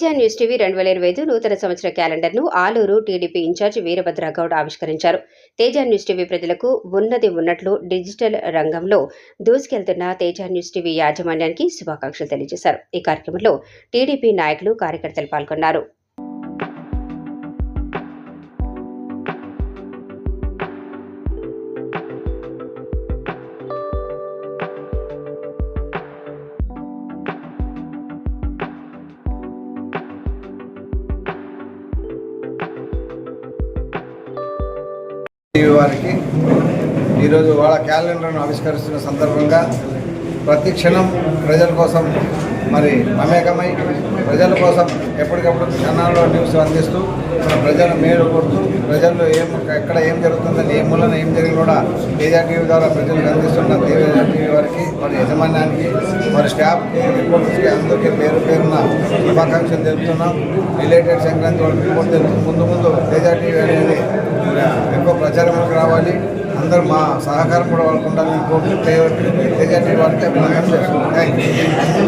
Teja news TV 2025 నూతన సంవత్సర క్యాలెండర్ను Aluru TDP incharge Veerabhadra Goud ఆవిష్కరించారు. తేజ న్యూస్ టీవీ ప్రజలకు ఉన్నది ఉన్నట్లు డిజిటల్ రంగంలో దూసుకెళ్తున్న తేజ న్యూస్ టీవీ యాజమాన్యానికి శుభాకాంక్షలు తెలియజేశారు. ఈ కార్యక్రమంలో టీడీపీ నాయకులు, కార్యకర్తలు పాల్గొన్నారు. వారికి ఈరోజు వాళ్ళ క్యాలెండర్ను ఆవిష్కరిస్తున్న సందర్భంగా ప్రతి క్షణం ప్రజల కోసం మరి మమేకమై ప్రజల కోసం ఎప్పటికప్పుడు క్షణాల్లో న్యూస్ అందిస్తూ మన ప్రజలను మేలు కొడుతూ ప్రజల్లో ఎక్కడ ఏం జరుగుతుందని ఏ మూలన ఏం జరిగి కూడా తేజ టీవీ ద్వారా ప్రజలకు అందిస్తున్న తేజ టీవీ వారికి మరి యజమాన్యానికి మరి స్టాఫ్కి రిపోర్టర్స్కి అందరికీ పేరున శుభాకాంక్షలు తెలుపుతున్నాం. రిలేటెడ్ సంక్రాంతి వాళ్ళకి రిపోర్ట్ తెలుపుతూ ముందు తేజ టీవీ అనేది ఎక్కువ ప్రచారంలోకి రావాలి. అందరూ మా సహకారం కూడా వాళ్ళకు ఉండాలని కోరుతూ తేజ టీవీ వారికి అభినందనలు చేస్తున్నాం. Thank you.